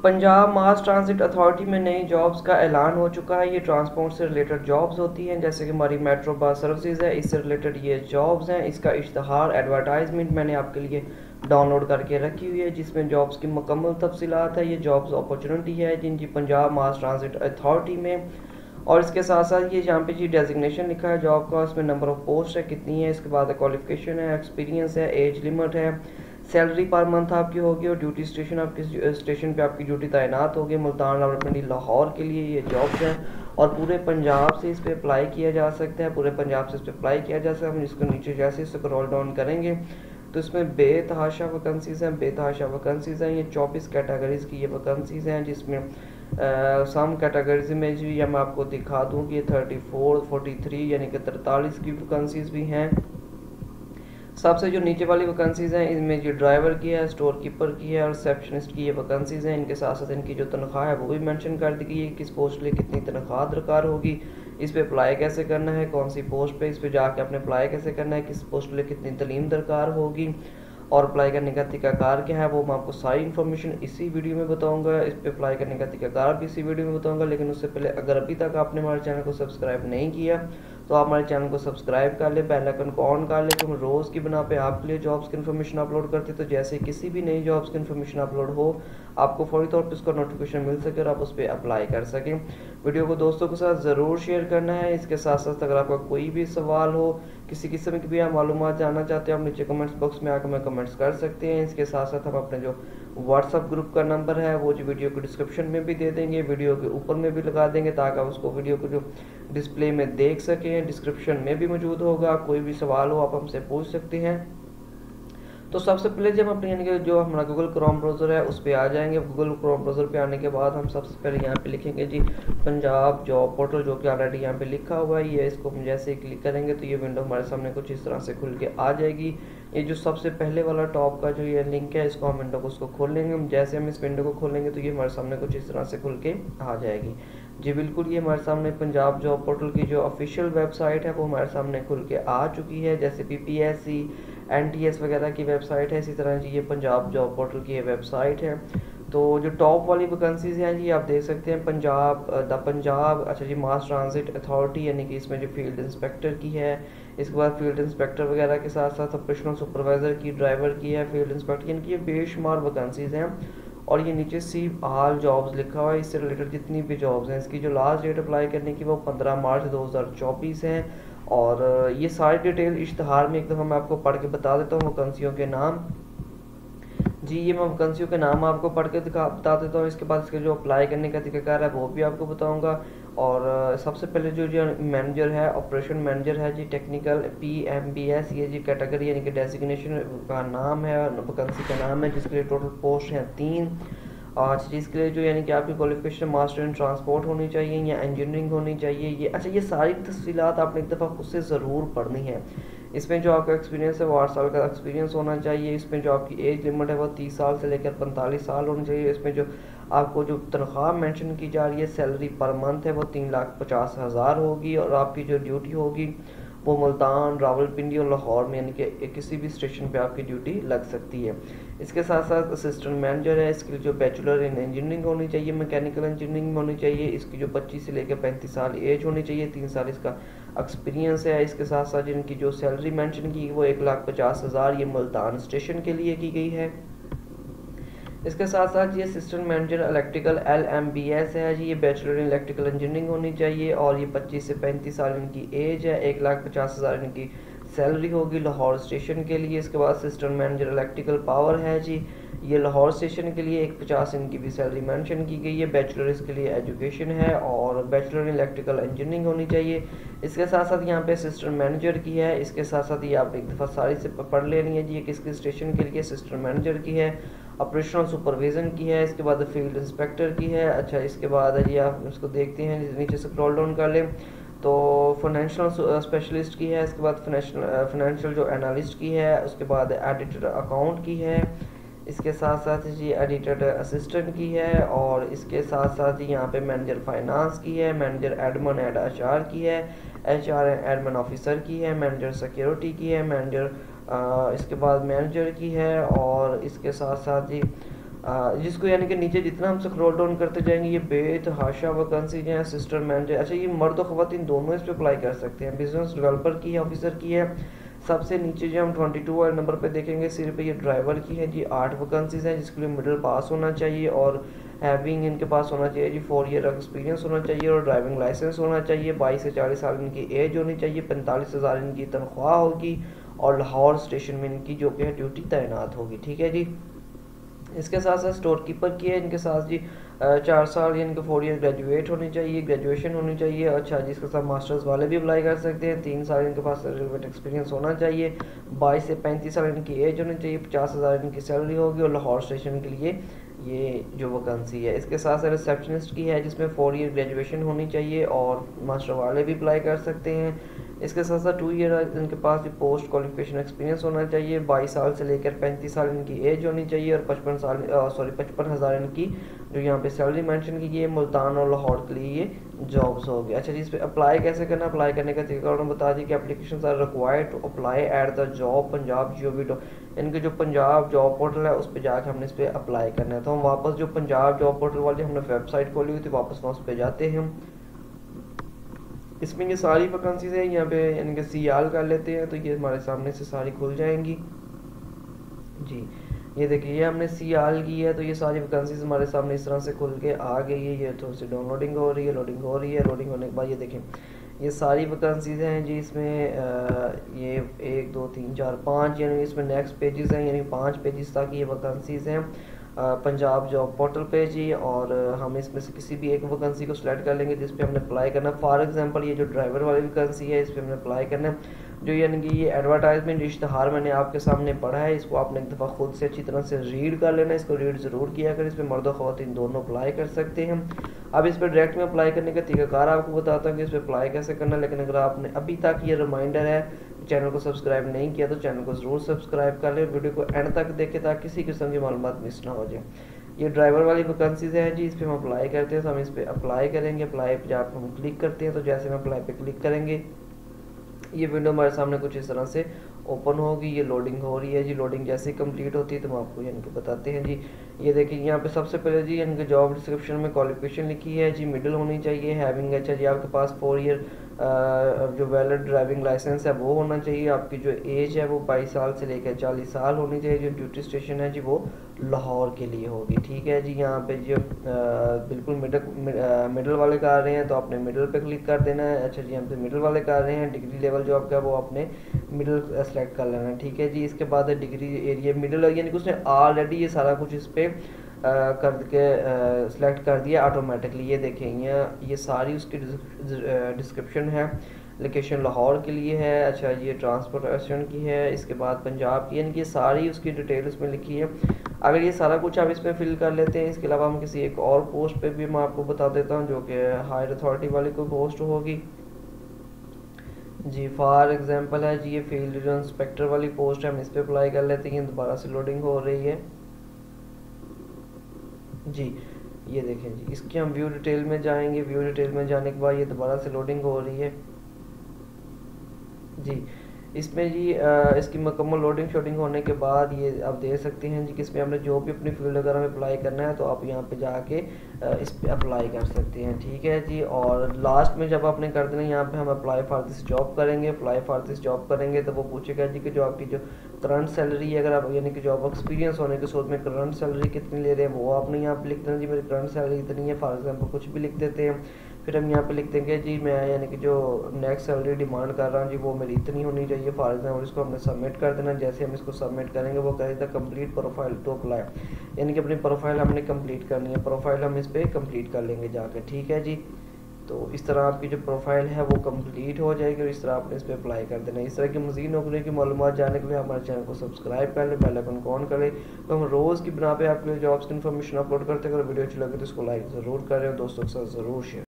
पंजाब मास transit authority में नई jobs का ऐलान हो चुका है। ये ट्रांसपोर्ट से रिलेटेड जॉब्स होती हैं, जैसे कि हमारी मेट्रो बस सर्विसेज है, इससे रिलेटेड ये जॉब्स हैं। इसका इश्तहार एडवर्टाइजमेंट मैंने आपके लिए डाउनलोड करके रखी हुई है, जिसमें जॉब्स की मुकम्मल तफसीलात है। ये जॉब्स अपॉर्चुनिटी है जिनकी पंजाब मास ट्रांसिट अथॉरिटी में। और इसके साथ साथ ये यहाँ पे जी डेजिग्नेशन लिखा है जॉब का, इसमें नंबर ऑफ पोस्ट है कितनी है, इसके बाद क्वालिफिकेशन है, एक्सपीरियंस है, एज लिमिट है, सैलरी पर मंथ आपकी होगी और ड्यूटी स्टेशन आपकी स्टेशन पे आपकी ड्यूटी तैनात होगी। मुल्तान रावलपिंडी लाहौर के लिए ये जॉब्स हैं और पूरे पंजाब से इस पर अप्लाई किया जा सकता है। पूरे पंजाब से इस पर अप्लाई किया जा सकता है। हम इसको नीचे जैसे स्क्रॉल डाउन करेंगे तो इसमें बेतहाशा वैकेंसीज़ हैं, बेतहाशा वैकेंसीज़ हैं। ये 24 कैटेगरीज़ की ये वैकेंसीज़ हैं, जिसमें सम कैटेगरीज में भी मैं आपको दिखा दूँ कि 34, 43 यानी कि 43 की वैकेंसीज़ भी हैं। सबसे जो नीचे वाली वैकेंसीज़ हैं इनमें जो ड्राइवर की है, स्टोर कीपर की है और रिसेप्शनिस्ट की ये वैकेंसीज़ हैं। इनके साथ साथ इनकी जो तनख्वाह है वो भी मेंशन कर दी गई है, किस पोस्ट के लिए कितनी तनख्वाह दरकार होगी, इस पे अप्लाई कैसे करना है, कौन सी पोस्ट पे इस पे जाके अपने अप्लाई कैसे करना है, किस पोस्ट के लिए कितनी तालीम दरकार होगी और अप्लाई करने का तरीकाकार क्या है, वो मैं आपको सारी इन्फॉर्मेशन इसी वीडियो में बताऊंगा। इस पे अप्लाई करने का तरीकाकार भी इसी वीडियो में बताऊंगा। लेकिन उससे पहले अगर अभी तक आपने हमारे चैनल को सब्सक्राइब नहीं किया तो आप हमारे चैनल को सब्सक्राइब कर ले, बेल आइकन को ऑन कर ले, तो हम रोज़ की बना पे आपके लिए जॉब्स की इन्फॉर्मेशन अपलोड करते हैं। तो जैसे किसी भी नई जॉब्स की इन्फॉर्मेशन अपलोड हो आपको फौरी तौर पर उसका नोटिफिकेशन मिल सके और आप उस पर अप्लाई कर सकें। वीडियो को दोस्तों के साथ ज़रूर शेयर करना है। इसके साथ साथ अगर आपका कोई भी सवाल हो, किसी किस्म की भी आप मालूमात जानना चाहते हो, आप नीचे कमेंट्स बॉक्स में आकर हमें कमेंट्स कर सकते हैं। इसके साथ साथ हम अपने जो व्हाट्सअप ग्रुप का नंबर है वो जो वीडियो को डिस्क्रिप्शन में भी दे देंगे, वीडियो के ऊपर में भी लगा देंगे, ताकि आप उसको वीडियो को जो डिस्प्ले में देख सकें। डिस्क्रिप्शन में भी मौजूद होगा, कोई भी सवाल हो आप हमसे पूछ सकते हैं। तो सबसे पहले जब अपने यानी कि जो हमारा गूगल क्रोम ब्राउज़र है उस पर आ जाएंगे। गूगल क्रोम ब्राउज़र पे आने के बाद हम सबसे पहले यहाँ पे लिखेंगे जी पंजाब जॉब पोर्टल, जो कि ऑलरेडी यहाँ पे लिखा हुआ है। ये इसको हम जैसे ही क्लिक करेंगे तो ये विंडो हमारे सामने कुछ इस तरह से खुल के आ जाएगी। ये जो सबसे पहले वाला टॉप का जो ये लिंक है, इसको हम विंडो को उसको खोल लेंगे। जैसे हम इस विंडो को खोलेंगे तो ये हमारे सामने कुछ इस तरह से खुल के आ जाएगी। जी बिल्कुल, ये हमारे सामने पंजाब जॉब पोर्टल की जो ऑफिशियल वेबसाइट है वो हमारे सामने खुल के आ चुकी है। जैसे PPSC NTS वगैरह की वेबसाइट है, इसी तरह जी ये पंजाब जॉब पोर्टल की ये वेबसाइट है। तो जो टॉप वाली वैकेंसीज हैं जी आप देख सकते हैं पंजाब अच्छा जी मास ट्रांजिट अथॉरिटी, यानी कि इसमें जो फील्ड इंस्पेक्टर की है, इसके बाद फील्ड इंस्पेक्टर वगैरह के साथ साथ ऑपरेशनल सुपरवाइज़र की, ड्राइवर की है, फील्ड इंस्पेक्टर, यानी कि ये बेशुमार वैकेंसीज हैं। और ये नीचे सी ऑल जॉब्स लिखा हुआ है, इससे रिलेटेड जितनी भी जॉब्स हैं इसकी जो लास्ट डेट अप्लाई करने की वो 15 मार्च 2024 है। और ये सारी डिटेल इश्तहार में एक दफ़ा मैं आपको पढ़ के बता देता हूँ वैकेंसियों के नाम। जी ये मैं वैकेंसियों के नाम आपको पढ़ के बता देता हूँ। इसके बाद इसके जो अप्लाई करने का तरीकाकार है वो भी आपको बताऊँगा। और सबसे पहले जो जो मैनेजर है, ऑपरेशन मैनेजर है जी, टेक्निकल PMBS, ये जी कैटेगरी यानी कि डेजिग्नेशन का नाम है, वैकेंसी का नाम है, जिसके लिए टोटल पोस्ट हैं 3। आज जिसके लिए जो यानी कि आपकी क्वालिफिकेशन मास्टर इन ट्रांसपोर्ट होनी चाहिए या इंजीनियरिंग होनी चाहिए। ये अच्छा ये सारी तफसीलात आपने एक दफ़ा खुद से ज़रूर पढ़नी है। इसमें जो आपका एक्सपीरियंस है वो 8 साल का एक्सपीरियंस होना चाहिए। इसमें जो आपकी एज लिमिट है वो 30 साल से लेकर 45 साल होनी चाहिए। इसमें जो आपको जो तनख्वाह मेंशन की जा रही है, सैलरी पर मंथ है, वो 3,50,000 होगी। और आपकी जो ड्यूटी होगी वो मुल्तान, रावलपिंडी और लाहौर में यानी कि किसी भी स्टेशन पे आपकी ड्यूटी लग सकती है। इसके साथ साथ असिस्टेंट मैनेजर है, इसकी जो बैचलर इन इंजीनियरिंग होनी चाहिए, मैकेनिकल इंजीनियरिंग होनी चाहिए। इसकी जो 25 से लेकर 35 साल एज होनी चाहिए, 3 साल इसका एक्सपीरियंस है। इसके साथ साथ जिनकी जो सैलरी मेंशन की वो 1,50,000 ये मुल्तान स्टेशन के लिए की गई है। इसके साथ साथ ये असिस्टेंट मैनेजर इलेक्ट्रिकल LMBS है जी, ये बैचलर इन इलेक्ट्रिकल इंजीनियरिंग होनी चाहिए। और ये 25 से 35 साल इनकी एज है, 1,50,000 इनकी सैलरी होगी लाहौर स्टेशन के लिए। इसके बाद असिस्टेंट मैनेजर इलेक्ट्रिकल पावर है जी, ये लाहौर स्टेशन के लिए 1,50 इनकी भी सैलरी मेंशन की गई है। बैचलर इसके लिए एजुकेशन है और बैचलर इन इलेक्ट्रिकल इंजीनियरिंग होनी चाहिए। इसके साथ साथ यहाँ पे असिस्टेंट मैनेजर की है। इसके साथ साथ ये आप एक दफ़ा सारी से पढ़ लेनी है जी, ये किस किस स्टेशन के लिए असिस्टेंट मैनेजर की है, ऑपरेशनल सुपरविजन की है, इसके बाद फील्ड इंस्पेक्टर की है। अच्छा इसके बाद जी आप इसको देखते हैं, नीचे से स्क्रॉल डाउन कर लें तो फाइनेंशियल स्पेशलिस्ट की है, इसके बाद फाइनेंशियल जो एनालिस्ट की है, उसके बाद एडिटर अकाउंट की है, इसके साथ साथ जी एडिटर असिस्टेंट की है। और इसके साथ साथ ही यहाँ पे मैनेजर फाइनेंस की है, मैनेजर एडमिन एंड HR की है, HR एंड एडमिन ऑफिसर की है, मैनेजर सिक्योरिटी की है, मैनेजर इसके बाद मैनेजर की है। और इसके साथ साथ जी जिसको यानी कि नीचे जितना हम स्क्रॉल डाउन करते जाएंगे ये बेतहाशा वैकेंसीज हैं। असिस्टेंट मैनेजर, अच्छा ये मर्द और ख़वातीन दोनों इस पर अप्लाई कर सकते हैं। बिजनेस डेवलपर की है, ऑफिसर की है। सबसे नीचे जो हम 22 वाले नंबर पे देखेंगे सिर्फ ये ड्राइवर की है जी। 8 वैकेंसीज हैं जिसके लिए मिडिल पास होना चाहिए और हैविंग इनके पास होना चाहिए जी 4 ईयर एक्सपीरियंस होना चाहिए और ड्राइविंग लाइसेंस होना चाहिए। 22 से 40 साल इनकी एज होनी चाहिए। 45,000 इनकी तनख्वाह होगी और लाहौर स्टेशन में इनकी जो कि है ड्यूटी तैनात होगी। ठीक है जी। इसके साथ साथ स्टोर कीपर की है इनके साथ जी 4 साल या इनके 4 ईयर ग्रेजुएट होनी चाहिए, ग्रेजुएशन होनी चाहिए। अच्छा जी, इसके साथ मास्टर्स वाले भी अप्लाई कर सकते हैं। 3 साल इनके पास रिलेवेंट एक्सपीरियंस होना चाहिए। 22 से 35 साल इनकी एज होनी चाहिए। 50,000 इनकी सैलरी होगी और लाहौर स्टेशन के लिए ये जो वैकेंसी है। इसके साथ साथ रिसेप्शनिस्ट की है जिसमें 4 ईयर ग्रेजुएशन होनी चाहिए और मास्टर वाले भी अप्लाई कर सकते हैं। इसके साथ साथ 2 ईयर इनके पास पोस्ट क्वालिफिकेशन एक्सपीरियंस होना चाहिए। 22 साल से लेकर 35 साल इनकी एज होनी चाहिए और 55,000 इनकी जो यहाँ पे सैलरी मेंशन की है। मुल्तान और लाहौर के लिए ये जॉब्स हो गए। अच्छा जी, इस पर अप्लाई कैसे करना, अप्लाई करने का तरीका उन्होंने बता दी कि application are required to apply at the job Punjab GOV। इनके जो पंजाब जॉब पोर्टल है उस पर जाकर हमने इस पर अप्लाई करना है। तो हम वापस जो पंजाब जॉब पोर्टल वाली हमने वेबसाइट खोली हुई थी वापस वहाँ उस पर जाते हैं हम। इसमें ये सारी वैकेंसीज हैं, यहाँ पे इनके CL कर लेते हैं तो ये हमारे सामने से सारी खुल जाएंगी जी। ये देखिए ये हमने CL की है तो ये सारी वैकेंसीज हमारे सामने इस तरह से खुल के आ गई है। ये थोड़ी सी डाउनलोडिंग हो रही है, लोडिंग हो रही है। लोडिंग होने के बाद ये देखें ये सारी वैकेंसीज हैं जी। इसमें ये 1 2 3 4 5 यानी इसमें नेक्स्ट पेजेस हैं, यानी 5 पेजेस तक ये वैकेंसीज हैं पंजाब जॉब पोर्टल पे जी। और हम इसमें से किसी भी एक वैकेंसी को सिलेक्ट कर लेंगे जिस पे हमने अप्लाई करना है। फॉर एग्जांपल ये जो ड्राइवर वाली वैकेंसी है इस पे हमने अप्लाई करना है। जो यानी कि ये एडवर्टाइजमेंट इश्तहार मैंने आपके सामने पढ़ा है, इसको आपने एक दफ़ा खुद से अच्छी तरह से रीड कर लेना है। इसको रीड ज़रूर किया कर। इस पर मर्द और ख़वातीन दोनों अप्लाई कर सकते हैं। अब इस पर डायरेक्ट में अप्लाई करने का तरीकाकार आपको बताता हूँ कि इस पर अप्लाई कैसे करना है। लेकिन अगर आपने अभी तक ये रिमाइंडर है चैनल को सब्सक्राइब नहीं किया तो चैनल को ज़रूर सब्सक्राइब कर लें। वीडियो को एंड तक देखें ताकि किसी किस्म की मालूमात मिस ना हो जाए। ये ड्राइवर वाली वैकेंसीज है जी, इस पर हम अप्लाई करते हैं तो हम इस पर अप्लाई करेंगे। अप्लाई पे जब हम क्लिक करते हैं तो जैसे हम अप्लाई पे क्लिक करेंगे ये विंडो हमारे सामने कुछ इस तरह से ओपन होगी। ये लोडिंग हो रही है जी। लोडिंग जैसे ही कंप्लीट होती है तो हम आपको यानी कि बताते हैं जी। ये देखिए यहाँ पे सबसे पहले जी इनके जॉब डिस्क्रिप्शन में क्वालिफिकेशन लिखी है जी, मिडिल होनी चाहिए। हैविंग, अच्छा जी आपके पास 4 ईयर जो वैलिड ड्राइविंग लाइसेंस है वो होना चाहिए। आपकी जो एज है वो 22 साल से लेकर 40 साल होनी चाहिए। जो ड्यूटी स्टेशन है जी वो लाहौर के लिए होगी। ठीक है जी। यहाँ पे जो बिल्कुल मिडल वाले कर रहे हैं तो आपने मिडल पे क्लिक कर देना है। अच्छा जी यहाँ पे मिडल वाले कर रहे हैं, डिग्री लेवल जो आपका वो आपने मिडल सेलेक्ट कर लेना है। ठीक है जी। इसके बाद डिग्री एरिया मिडल यानी कि उसने ऑलरेडी ये सारा कुछ इस पर करके सिलेक्ट कर दिया ऑटोमेटिकली। ये देखें ये सारी उसकी डिस्क्रिप्शन है। लोकेशन लाहौर के लिए है। अच्छा ये ट्रांसपोर्टेशन की है। इसके बाद पंजाब की, यानी कि सारी उसकी डिटेल इसमें लिखी है। अगर ये सारा कुछ आप इसमें फिल कर लेते हैं, इसके अलावा हम किसी एक और पोस्ट पे भी मैं आपको बता देता हूँ जो कि हायर अथॉरिटी वाली कोई पोस्ट होगी जी। फॉर एग्जांपल है जी ये फील्ड इंस्पेक्टर वाली पोस्ट है, हम इस पर अप्लाई कर लेते हैं। दोबारा से लोडिंग हो रही है जी। ये देखें जी इसकी हम व्यू डिटेल में जाएंगे। व्यू डिटेल में जाने के बाद ये दोबारा से लोडिंग हो रही है जी। इसमें जी इसकी मुकम्मल लोडिंग शोडिंग होने के बाद ये आप देख सकते हैं जी कि इसमें हमने जो भी अपनी फील्ड वगैरह में अप्लाई करना है तो आप यहाँ पे जाके इस पे अप्लाई कर सकते हैं। ठीक है जी। और लास्ट में जब आपने कर देना यहाँ पे हम अप्लाई फॉर दिस जॉब करेंगे। अप्लाई फॉर दिस जॉब करेंगे तो वो पूछेगा जी कि जो आपकी जो करंट सैलरी है, अगर आप यानी कि जॉब एक्सपीरियंस होने के सूरत में करंट सैलरी कितनी ले रहे हैं वो आपने यहाँ पे लिख देना जी मेरी करंट सैलरी इतनी है। फॉर एग्जाम्पल कुछ भी लिख देते हैं। फिर हम यहाँ पे लिख देंगे जी मैं यानी कि जो नेक्स्ट सैलरी डिमांड कर रहा हूँ जी वो मेरी इतनी होनी चाहिए। फॉर एग्जाम्पल इसको हमने सबमिट कर देना। जैसे हम इसको सबमिट करेंगे वो कहेगा कंप्लीट प्रोफाइल टू अप्लाई, यानी कि अपनी प्रोफाइल हमने कंप्लीट करनी है। प्रोफाइल हम इस पर कंप्लीट कर लेंगे जाके। ठीक है जी। तो इस तरह आपकी जो प्रोफाइल है वो कंप्लीट हो जाएगी और इस तरह आपने इस पर अप्लाई कर देना है। इस तरह की मज़ीद नौकरी की मालूमात जानने के लिए हमारे चैनल को सब्सक्राइब कर लें, बेल आइकन को ऑन कर लें। तो हम रोज़ की बना पे आपके लिए जॉब्स की इन्फॉर्मेशन अपलोड करते हैं। अगर वीडियो अच्छी लगे तो इसको लाइक ज़रूर करें और दोस्तों के साथ ज़रूर शेयर